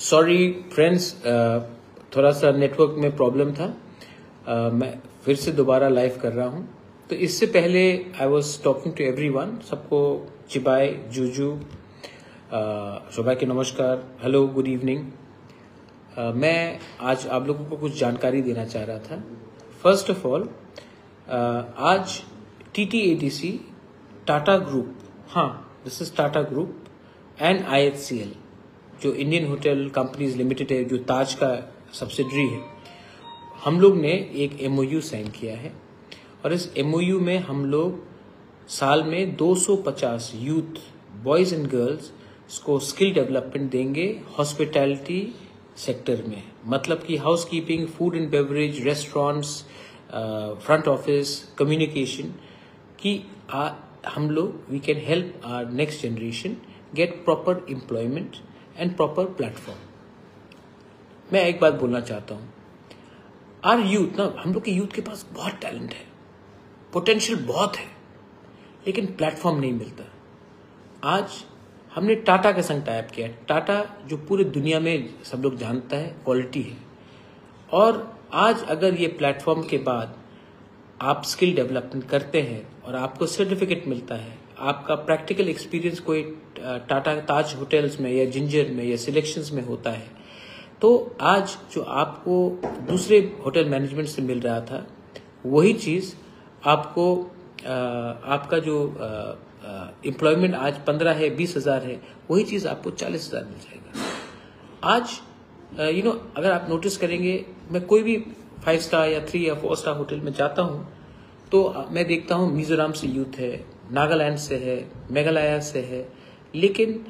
Sorry friends, थोड़ा सा network में प्रॉब्लम था। मैं फिर से दोबारा लाइव कर रहा हूँ। तो इससे पहले I was talking to everyone, सबको चिबाई, जूजू, शोभा के नमस्कार, हेलो, गुड इवनिंग। मैं आज आप लोगों को कुछ जानकारी देना चाह रहा था। फर्स्ट ऑफ ऑल, आज TTADC, Tata group, this is Tata group and IHCL, जो इंडियन होटल कंपनीज लिमिटेड है, जो ताज का सब्सिडरी है, हम लोग ने एक MOU साइन किया है। और इस MOU में हम लोग साल में 250 यूथ, बॉयज एंड गर्ल्स को स्किल डेवलपमेंट देंगे हॉस्पिटैलिटी सेक्टर में। मतलब कि house keeping, food and beverage, restaurants, front office, communication की हम लोग we can help our next generation get proper employment and proper platform. मैं एक बात बोलना चाहता हूँ, आर यूथ ना, हम लोग के यूथ के पास बहुत टैलेंट है, पोटेंशियल बहुत है, लेकिन प्लेटफॉर्म नहीं मिलता। आज हमने टाटा के संग टाइप किया। टाटा जो पूरे दुनिया में सब लोग जानता है, क्वालिटी है। और आज अगर ये प्लेटफॉर्म के बाद आप स्किल डेवलपमेंट करते हैं और आपको सर्टिफिकेट मिलता है, आपका प्रैक्टिकल एक्सपीरियंस कोई टाटा ताज होटल्स में या जिंजर में या सिलेक्शंस में होता है, तो आज जो आपको दूसरे होटल मैनेजमेंट से मिल रहा था, वही चीज़ आपको आपका जो एम्प्लॉयमेंट आज 15 है, 20,000 है, वही चीज़ आपको 40,000 मिल जाएगा। आज अगर आप नोटिस करेंगे, मैं कोई भी 5 स्टार या 3 या 4 स्टार होटल में जाता हूँ तो मैं देखता हूँ मिजोरम से यूथ है, नागालैंड से है, मेघालय से है, लेकिन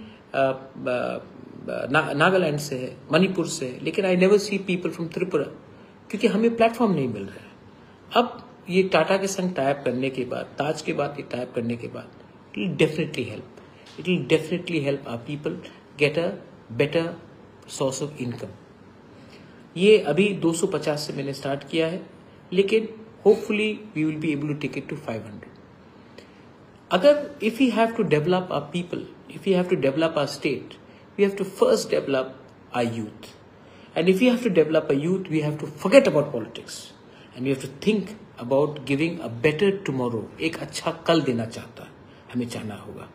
नागालैंड से है, मणिपुर से है, लेकिन I never see people from Tripura, क्योंकि हमें प्लेटफॉर्म नहीं मिल रहा है। अब ये टाटा के संग टाइप करने के बाद, ताज के बाद ये टाइप करने के बाद, it will definitely help our people get a better source of income. ये अभी 250 से मैंने स्टार्ट किया है, लेकिन hopefully we will be able to take it to 500। अगर if we have to develop our people, if we have to develop our state, we have to first develop our youth. And if we have to develop our youth, we have to forget about politics. And we have to think about giving a better tomorrow. एक अच्छा कल देना चाहता हमें चाहना होगा।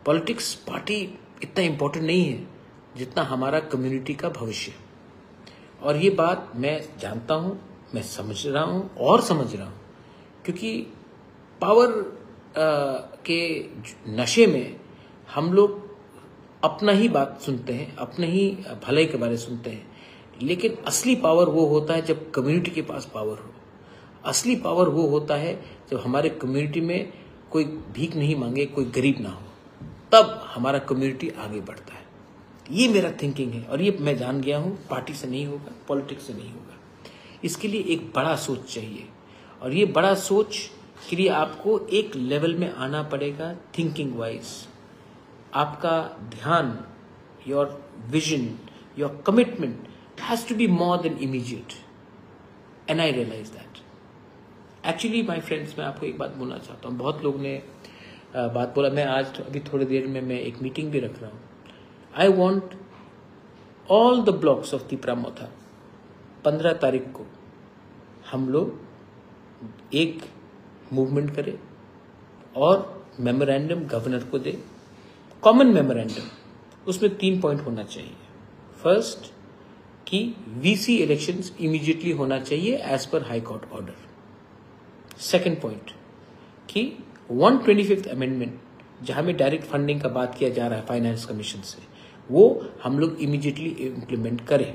Politics, party इतना important नहीं है जितना हमारा कम्युनिटी का भविष्य। और ये बात मैं जानता हूँ, मैं समझ रहा हूँ और समझ रहा हूँ, क्योंकि पावर के नशे में हम लोग अपना ही बात सुनते हैं, अपने ही भलाई के बारे में सुनते हैं, लेकिन असली पावर वो होता है जब कम्युनिटी के पास पावर हो। असली पावर वो होता है जब हमारे कम्युनिटी में कोई भीख नहीं मांगे, कोई गरीब ना हो, तब हमारा कम्युनिटी आगे बढ़ता है। ये मेरा थिंकिंग है, और ये मैं जान गया हूँ, पार्टी से नहीं होगा, पॉलिटिक्स से नहीं होगा। इसके लिए एक बड़ा सोच चाहिए, और ये बड़ा सोच के लिए आपको एक लेवल में आना पड़ेगा थिंकिंग वाइज। आपका ध्यान, your vision, your commitment has to be more than immediate, and I realise that. Actually my friends, मैं आपको एक बात बोलना चाहता हूँ। बहुत लोग ने बात बोला, मैं आज अभी थोड़ी देर में मैं एक मीटिंग भी रख रहा हूँ। I want all the blocks of Tipra Motha, 15 तारीख को हम लोग एक मूवमेंट करें और मेमोरेंडम गवर्नर को दे, कॉमन मेमोरेंडम। उसमें 3 पॉइंट होना चाहिए। फर्स्ट, कि VC इलेक्शंस इमीडिएटली होना चाहिए एज पर high court order. Second point, कि 125th अमेंडमेंट, जहां में डायरेक्ट फंडिंग का बात किया जा रहा है फाइनेंस कमीशन से, वो हम लोग इमीडिएटली इम्प्लीमेंट करें,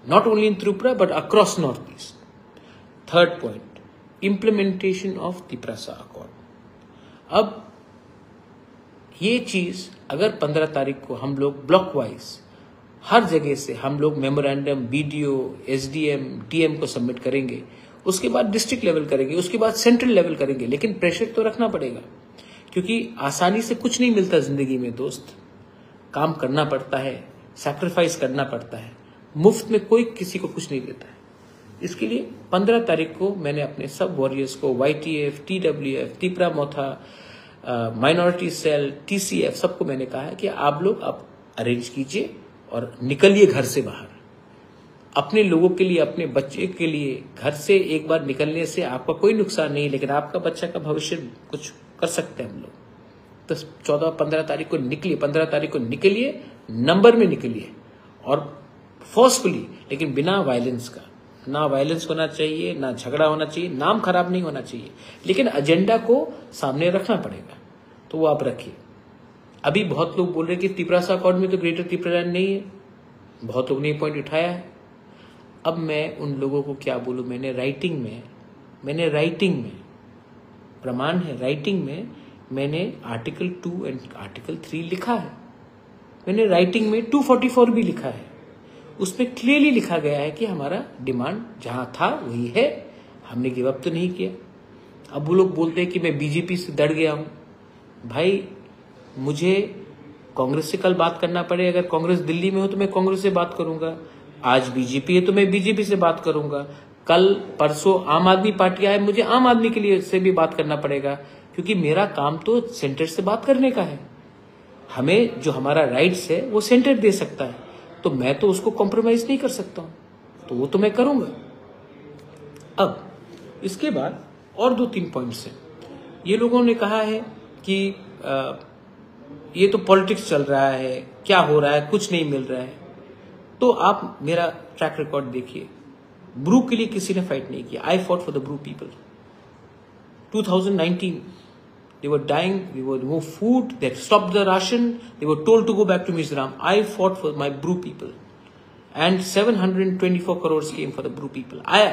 not only in Tripura but across north east. Third point, implementation of Tiprasa accord. अब ये चीज अगर 15 तारीख को हम लोग ब्लॉक वाइज हर जगह से हम लोग मेमोरेंडम BDO, SDM, DM को सबमिट करेंगे, उसके बाद डिस्ट्रिक्ट लेवल करेंगे, उसके बाद सेंट्रल लेवल करेंगे, लेकिन प्रेशर तो रखना पड़ेगा, क्योंकि आसानी से कुछ नहीं मिलता जिंदगी में दोस्त। काम करना पड़ता है, सैक्रिफाइस करना पड़ता है, मुफ्त में कोई किसी को कुछ नहीं देता है। इसके लिए 15 तारीख को मैंने अपने सब वॉरियर्स को, YTF, TWF, तिपरा मोथा, माइनॉरिटी सेल, TCF, सबको मैंने कहा है कि आप लोग अब अरेंज कीजिए और निकलिए घर से बाहर। अपने लोगों के लिए, अपने बच्चे के लिए घर से एक बार निकलने से आपका कोई नुकसान नहीं, लेकिन आपका बच्चा का भविष्य कुछ कर सकते हैं हम लोग। तो 14-15 तारीख को निकलिए, 15 तारीख को निकलिए, नंबर में निकलिए और फोर्सफुली, लेकिन बिना वायलेंस का। ना वायलेंस होना चाहिए, ना झगड़ा होना चाहिए, नाम खराब नहीं होना चाहिए, लेकिन एजेंडा को सामने रखना पड़ेगा, तो वो आप रखिए। अभी बहुत लोग बोल रहे हैं कि तिपरासा अकॉर्ड में तो ग्रेटर त्रिपुरालैंड नहीं है, बहुत लोग ने पॉइंट उठाया है। अब मैं उन लोगों को क्या बोलूं, मैंने राइटिंग में प्रमाण है, राइटिंग में मैंने आर्टिकल 2 एंड आर्टिकल 3 लिखा है। मैंने राइटिंग में 244 भी लिखा है, उसमें क्लियरली लिखा गया है कि हमारा डिमांड जहां था वही है, हमने गिव अप तो नहीं किया। अब वो लोग बोलते हैं कि मैं बीजेपी से डर गया हूं। भाई, मुझे कांग्रेस से कल बात करना पड़े, अगर कांग्रेस दिल्ली में हो तो मैं कांग्रेस से बात करूंगा, आज बीजेपी है तो मैं बीजेपी से बात करूंगा, कल परसों आम आदमी पार्टी आए, मुझे आम आदमी के लिए से भी बात करना पड़ेगा, क्योंकि मेरा काम तो सेंटर से बात करने का है। हमें जो हमारा राइट्स है वो सेंटर दे सकता है, तो मैं तो उसको कॉम्प्रोमाइज नहीं कर सकता हूं, तो वो तो मैं करूंगा। अब इसके बाद और 2-3 पॉइंट्स हैं। ये लोगों ने कहा है कि ये तो पॉलिटिक्स चल रहा है, क्या हो रहा है, कुछ नहीं मिल रहा है। तो आप मेरा ट्रैक रिकॉर्ड देखिए, ब्रू के लिए किसी ने फाइट नहीं किया। I fought for the Bru people. 2019 they were dying, we were no food, they had stopped the ration, they were told to go back to Mizoram. I fought for my Bru people and 724 crores came for the Bru people. आया,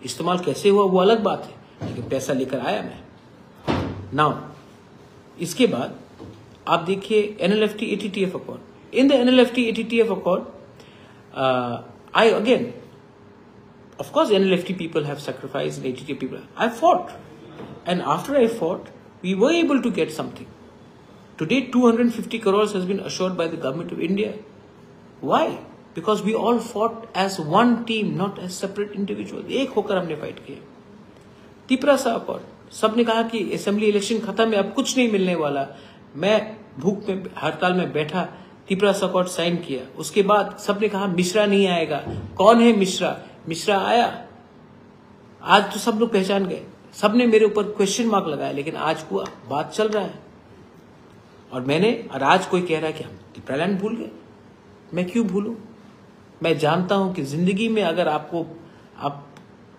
इस्तेमाल कैसे हुआ वो अलग बात है, लेकिन पैसा लेकर आया मैं। नाउ इसके बाद आप देखिए NLFT ATTF accord. In the NLFT ATTF accord, I again, of course NLFT people have sacrificed and ATTF people, I fought, and after I fought we were able to get something. Today 250 crores has been assured by the government of India. Why? Because we all fought as one team, not as separate individuals. एक होकर हमने fight किया। Tiprasa accord, सबने कहा कि assembly election खत्म है, अब कुछ नहीं मिलने वाला। मैं भूख में हड़ताल में बैठा, तिपरासा अकॉर्ड साइन किया। उसके बाद सबने कहा मिश्रा नहीं आएगा। कौन है मिश्रा? मिश्रा आया। आज तो सब लोग पहचान गए, सबने मेरे ऊपर क्वेश्चन मार्क लगाया, लेकिन आज वो बात चल रहा है। और आज कोई कह रहा है कि हम त्रिपुरालैंड भूल गए। मैं क्यों भूलूं? मैं जानता हूं कि जिंदगी में अगर आप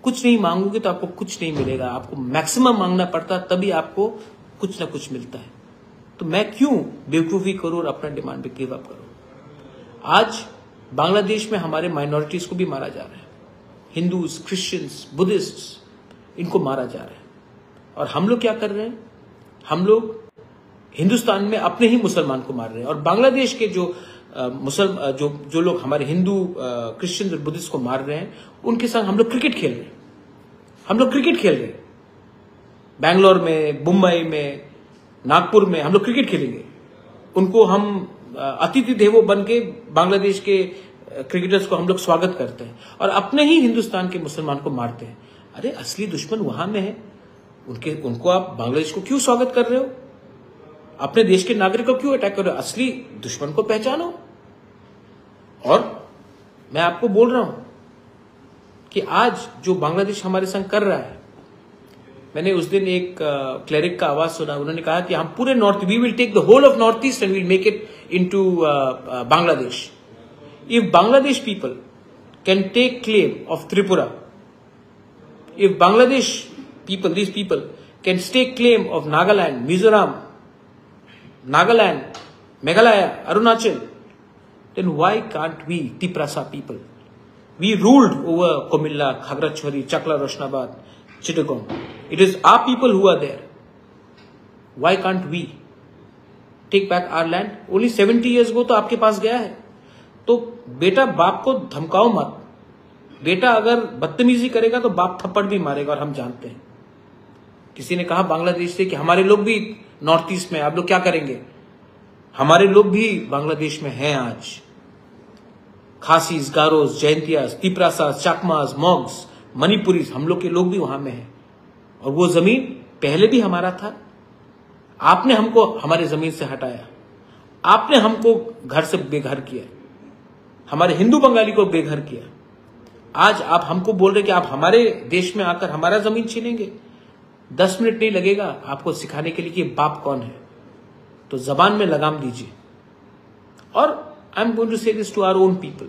कुछ नहीं मांगोगे तो आपको कुछ नहीं मिलेगा, आपको मैक्सिमम मांगना पड़ता, तभी आपको कुछ ना कुछ मिलता है। तो मैं क्यों बेवकूफी करूं और अपना डिमांड पे गिव अप करूं? आज बांग्लादेश में हमारे माइनॉरिटीज को भी मारा जा रहा है, हिंदूज, क्रिश्चियंस, बुद्धिस्ट, इनको मारा जा रहा है। और हम लोग क्या कर रहे हैं? हम लोग हिंदुस्तान में अपने ही मुसलमान को मार रहे हैं, और बांग्लादेश के जो जो लोग हमारे हिंदू, क्रिश्चियन और बुद्धिस्ट को मार रहे हैं, उनके संग हम लोग क्रिकेट खेल रहे हैं। हम लोग क्रिकेट खेल रहे हैं बैंगलोर में, मुंबई में, नागपुर में हम लोग क्रिकेट खेलेंगे। उनको हम अतिथि देवो बन के बांग्लादेश के क्रिकेटर्स को हम लोग स्वागत करते हैं, और अपने ही हिंदुस्तान के मुसलमान को मारते हैं। अरे असली दुश्मन वहां में है, उनको आप बांग्लादेश को क्यों स्वागत कर रहे हो? अपने देश के नागरिक को क्यों अटैक कर रहे हो? असली दुश्मन को पहचानो। और मैं आपको बोल रहा हूं कि आज जो बांग्लादेश हमारे संग कर रहा है, मैंने उस दिन एक क्लेरिक का आवाज सुना, उन्होंने कहा कि हम पूरे north, we will take the whole of north east and will make it into Bangladesh. If Bangladesh people can take claim of Tripura, if Bangladesh people, these people can stake claim of Nagaland, Mizoram, Nagaland, Meghalaya, Arunachal, then why can't we, Tiprasa people? We ruled over Komilla, Khagrachwari, Chakla, Roshnabad, Chittagong. It is our people who are there. Why can't we take back our land? Only 70 years ago तो आपके पास गया है। तो बेटा, बाप को धमकाओ मत। बेटा अगर बदतमीजी करेगा तो बाप थप्पड़ भी मारेगा, और हम जानते हैं। किसी ने कहा बांग्लादेश से कि हमारे लोग भी नॉर्थ ईस्ट में, आप लोग क्या करेंगे? हमारे लोग भी बांग्लादेश में हैं आज। खासीज, गारोज, जयंतियास, तिपरासास, चाकमास, मॉग्स, मणिपुरीज, हम लोग के लोग भी वहां में हैं। और वो जमीन पहले भी हमारा था। आपने हमको हमारे जमीन से हटाया, आपने हमको घर से बेघर किया, हमारे हिंदू बंगाली को बेघर किया। आज आप हमको बोल रहे कि आप हमारे देश में आकर हमारा जमीन छीनेंगे। 10 मिनट नहीं लगेगा आपको सिखाने के लिए कि बाप कौन है। तो जबान में लगाम दीजिए। और I am going to say this to our own people,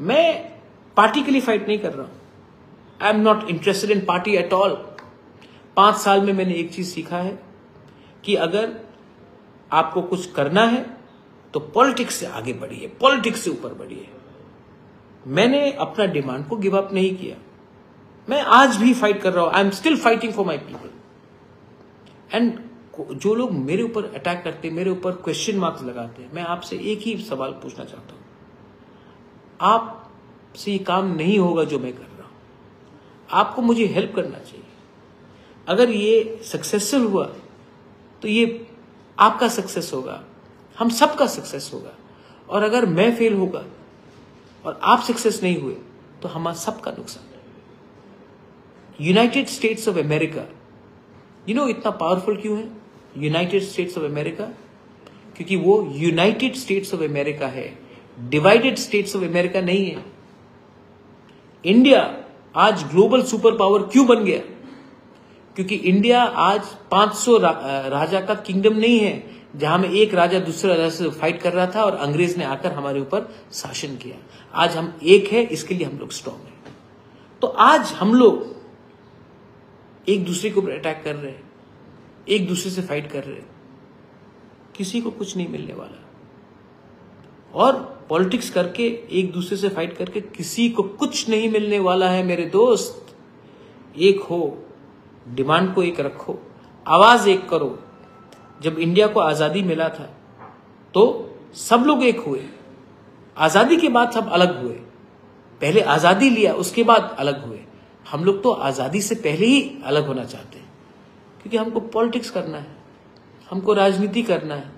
मैं पार्टी के लिए फाइट नहीं कर रहा हूं। I am not interested in party at all. 5 साल में मैंने एक चीज सीखा है कि अगर आपको कुछ करना है तो पॉलिटिक्स से आगे बढ़िए, पॉलिटिक्स से ऊपर बढ़िए। मैंने अपना डिमांड को गिव अप नहीं किया। मैं आज भी फाइट कर रहा हूं। I am still fighting for my people. And जो लोग मेरे ऊपर अटैक करते हैं, मेरे ऊपर क्वेश्चन मार्क्स लगाते हैं, मैं आपसे एक ही सवाल पूछना चाहता हूं, आपसे ये काम नहीं होगा जो मैं कर रहा हूं। आपको मुझे हेल्प करना चाहिए। अगर ये सक्सेसफुल हुआ तो ये आपका सक्सेस होगा, हम सबका सक्सेस होगा। और अगर मैं फेल होगा और आप सक्सेस नहीं हुए तो हमारा सबका नुकसान है। यूनाइटेड स्टेट्स ऑफ अमेरिका, इतना पावरफुल क्यों है यूनाइटेड स्टेट्स ऑफ अमेरिका? क्योंकि वो यूनाइटेड स्टेट्स ऑफ अमेरिका है, डिवाइडेड स्टेट्स ऑफ अमेरिका नहीं है। इंडिया आज ग्लोबल सुपर पावर क्यों बन गया? क्योंकि इंडिया आज 500 राजा का किंगडम नहीं है, जहां में एक राजा दूसरे राजा से फाइट कर रहा था और अंग्रेज ने आकर हमारे ऊपर शासन किया। आज हम एक है, इसके लिए हम लोग स्ट्रांग हैं। तो आज हम लोग एक दूसरे के ऊपर अटैक कर रहे हैं, एक दूसरे से फाइट कर रहे हैं, किसी को कुछ नहीं मिलने वाला। और पॉलिटिक्स करके, एक दूसरे से फाइट करके किसी को कुछ नहीं मिलने वाला है मेरे दोस्त। एक हो, डिमांड को एक रखो, आवाज एक करो। जब इंडिया को आजादी मिला था तो सब लोग एक हुए। आजादी के बाद सब अलग हुए। पहले आजादी लिया, उसके बाद अलग हुए। हम लोग तो आजादी से पहले ही अलग होना चाहते हैं, क्योंकि हमको पॉलिटिक्स करना है, हमको राजनीति करना है।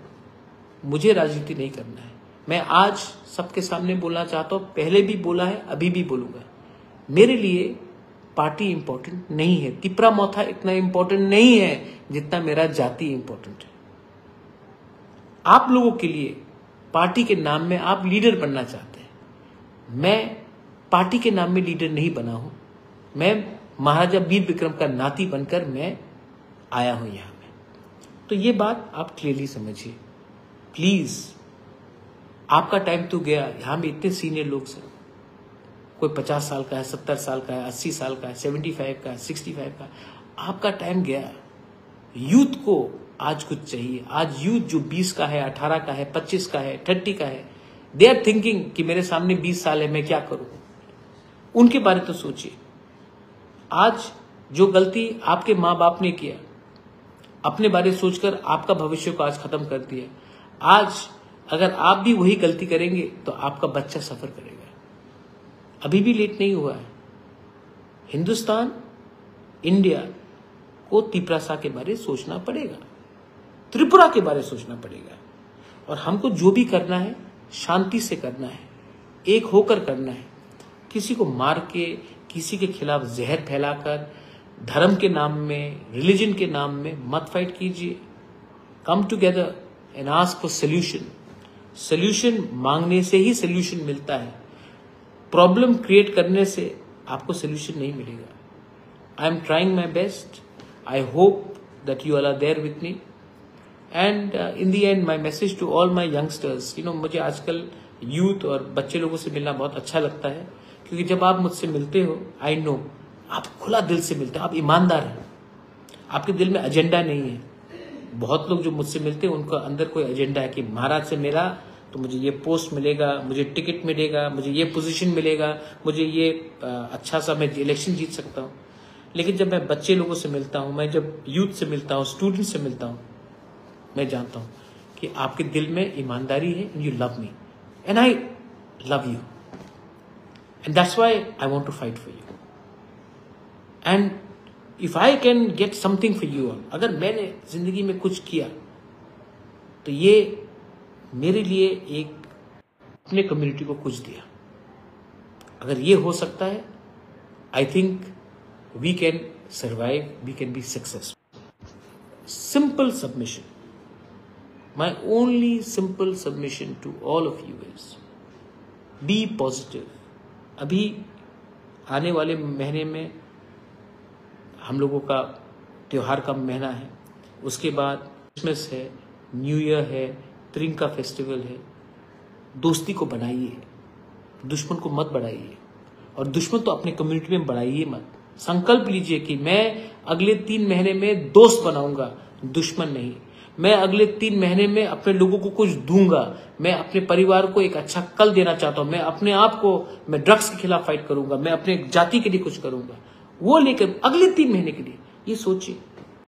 मुझे राजनीति नहीं करना है। मैं आज सबके सामने बोलना चाहता हूं, पहले भी बोला है, अभी भी बोलूंगा। मेरे लिए पार्टी इंपॉर्टेंट नहीं है, तिपरा मोथा इतना इंपॉर्टेंट नहीं है जितना मेरा जाति इंपॉर्टेंट है। आप लोगों के लिए पार्टी के नाम में आप लीडर बनना चाहते हैं। मैं पार्टी के नाम में लीडर नहीं बना हूं। मैं महाराजा वीर विक्रम का नाती बनकर मैं आया हूं यहां में। तो ये बात आप क्लियरली समझिए प्लीज। आपका टाइम तो गया। यहां में इतने सीनियर लोग हैं, कोई 50 साल का है, 70 साल का है, 80 साल का है, 75 का है, 65 का है। आपका टाइम गया। यूथ को आज कुछ चाहिए। आज यूथ जो 20 का है, 18 का है, 25 का है, 30 का है, दे आर थिंकिंग कि मेरे सामने 20 साल है, मैं क्या करूं। उनके बारे तो सोचिए। आज जो गलती आपके माँ बाप ने किया, अपने बारे सोचकर आपका भविष्य को आज खत्म कर दिया। आज अगर आप भी वही गलती करेंगे तो आपका बच्चा सफर करेगा। अभी भी लेट नहीं हुआ है। हिंदुस्तान, इंडिया को तिपरासा के बारे सोचना पड़ेगा, त्रिपुरा के बारे सोचना पड़ेगा। और हमको जो भी करना है शांति से करना है, एक होकर करना है। किसी को मार के, किसी के खिलाफ जहर फैलाकर, धर्म के नाम में, रिलीजन के नाम में मत फाइट कीजिए। Come together and ask for solution. Solution मांगने से ही सोल्यूशन मिलता है। प्रॉब्लम क्रिएट करने से आपको सोल्यूशन नहीं मिलेगा। I am trying my best. I hope that you all are there with me. And in the end my message to all my youngsters, मुझे आजकल यूथ और बच्चे लोगों से मिलना बहुत अच्छा लगता है, क्योंकि जब आप मुझसे मिलते हो, आई नो आप खुला दिल से मिलते हो, आप ईमानदार हैं, आपके दिल में एजेंडा नहीं है। बहुत लोग जो मुझसे मिलते हैं उनका अंदर कोई एजेंडा है कि महाराज से मिला तो मुझे ये पोस्ट मिलेगा, मुझे टिकट मिलेगा, मुझे ये पोजीशन मिलेगा, मुझे ये अच्छा सा मैं इलेक्शन जीत सकता हूँ। लेकिन जब मैं बच्चे लोगों से मिलता हूँ, मैं जब यूथ से मिलता हूँ, स्टूडेंट से मिलता हूँ, मैं जानता हूँ कि आपके दिल में ईमानदारी है and you love me and I love you and that's why I want to fight for you. And if I can get something for you all, अगर मैंने जिंदगी में कुछ किया तो ये मेरे लिए एक अपने कम्युनिटी को कुछ दिया। अगर ये हो सकता है, I think we can survive, we can be successful. Simple submission, my only simple submission to all of you is be positive. अभी आने वाले महीने में हम लोगों का त्योहार का महीना है, उसके बाद क्रिसमस है, न्यू ईयर है, त्रिंका फेस्टिवल है। दोस्ती को बनाइए, दुश्मन को मत बढ़ाइए, और दुश्मन तो अपने कम्युनिटी में बढ़ाइए मत। संकल्प लीजिए कि मैं अगले 3 महीने में दोस्त बनाऊंगा, दुश्मन नहीं। मैं अगले 3 महीने में अपने लोगों को कुछ दूंगा, मैं अपने परिवार को एक अच्छा कल देना चाहता हूं। मैं अपने आप को, मैं ड्रग्स के खिलाफ फाइट करूंगा, मैं अपने जाति के लिए कुछ करूंगा। वो लेकर अगले 3 महीने के लिए ये सोचिए।